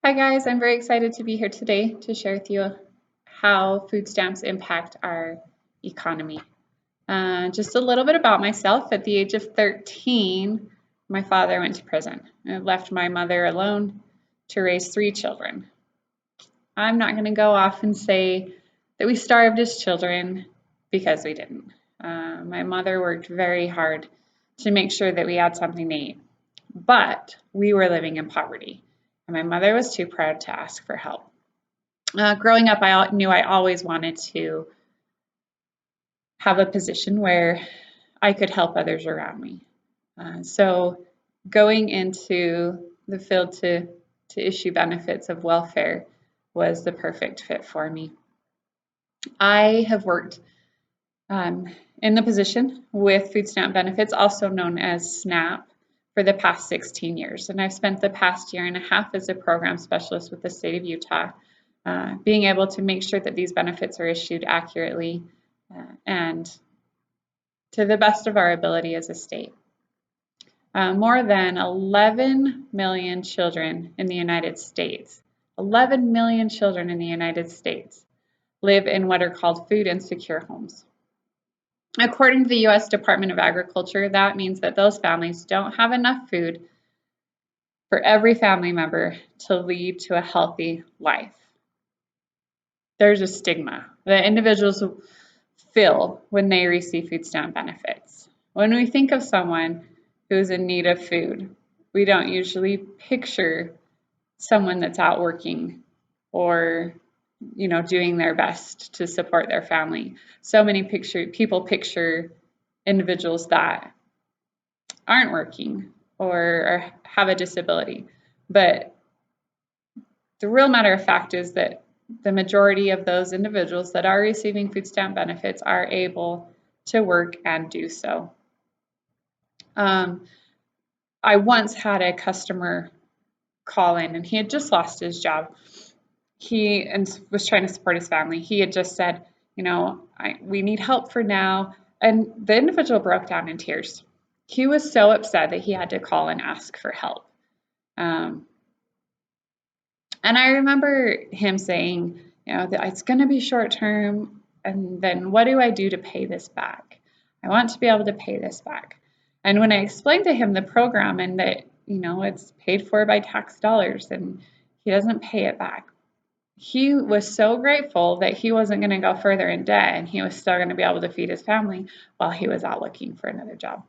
Hi guys, I'm very excited to be here today to share with you how food stamps impact our economy. Just a little bit about myself. At the age of 13, my father went to prison and left my mother alone to raise three children. I'm not going to go off and say that we starved as children because we didn't. My mother worked very hard to make sure that we had something to eat, but we were living in poverty, and my mother was too proud to ask for help. Growing up, I knew I always wanted to have a position where I could help others around me. So going into the field to issue benefits of welfare was the perfect fit for me. I have worked in the position with food stamp benefits, also known as SNAP, for the past 16 years. And I've spent the past year and a half as a program specialist with the state of Utah, being able to make sure that these benefits are issued accurately and to the best of our ability as a state. More than 11 million children in the United States, 11 million children in the United States live in what are called food insecure homes. According to the U.S. Department of Agriculture, that means that those families don't have enough food for every family member to lead to a healthy life. There's a stigma that individuals feel when they receive food stamp benefits. When we think of someone who's in need of food, we don't usually picture someone that's out working or doing their best to support their family. So many people picture individuals that aren't working or have a disability. But the real matter of fact is that the majority of those individuals that are receiving food stamp benefits are able to work and do so. I once had a customer call in and he had just lost his job. He was trying to support his family. He had just said, we need help for now. And the individual broke down in tears. He was so upset that he had to call and ask for help. And I remember him saying, that it's going to be short term. And then what do I do to pay this back? I want to be able to pay this back. And when I explained to him the program and that, it's paid for by tax dollars and he doesn't pay it back, he was so grateful that he wasn't going to go further in debt and he was still going to be able to feed his family while he was out looking for another job.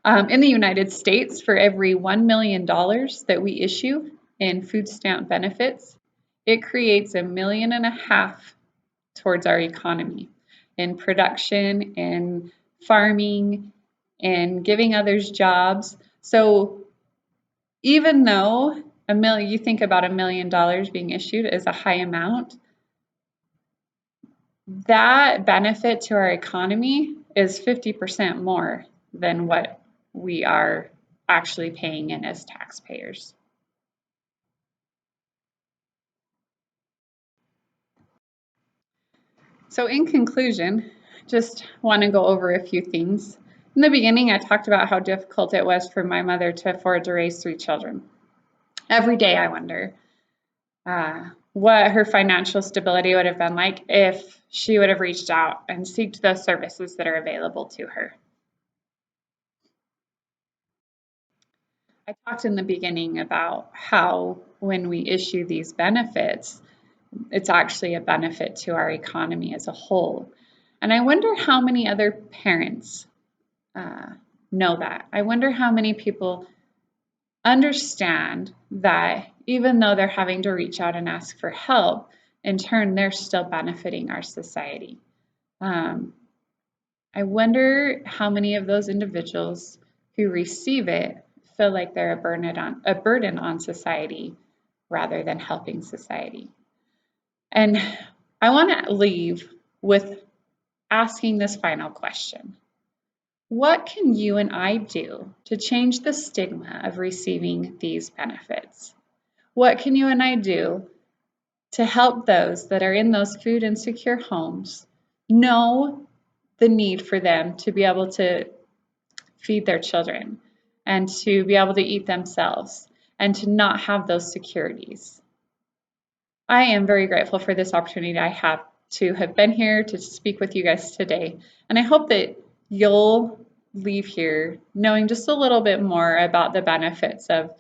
In the United States, for every $1 million that we issue in food stamp benefits, it creates $1.5 million towards our economy in production, in farming, in giving others jobs. So even though you think about $1 million being issued as a high amount, that benefit to our economy is 50% more than what we are actually paying in as taxpayers. So in conclusion, just want to go over a few things. In the beginning, I talked about how difficult it was for my mother to afford to raise three children. Every day I wonder what her financial stability would have been like if she would have reached out and sought those services that are available to her. I talked in the beginning about how when we issue these benefits, it's actually a benefit to our economy as a whole. And I wonder how many other parents know that. I wonder how many people understand that even though they're having to reach out and ask for help, in turn, they're still benefiting our society. I wonder how many of those individuals who receive it feel like they're a burden on society rather than helping society. And I want to leave with asking this final question. What can you and I do to change the stigma of receiving these benefits? What can you and I do to help those that are in those food insecure homes know the need for them to be able to feed their children and to be able to eat themselves, and to not have those securities. I am very grateful for this opportunity I have to have been here to speak with you guys today. And I hope that you'll leave here knowing just a little bit more about the benefits of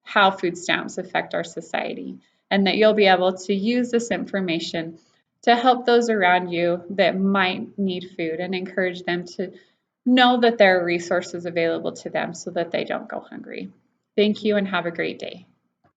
how food stamps affect our society, and that you'll be able to use this information to help those around you that might need food and encourage them to know that there are resources available to them so that they don't go hungry. Thank you and have a great day.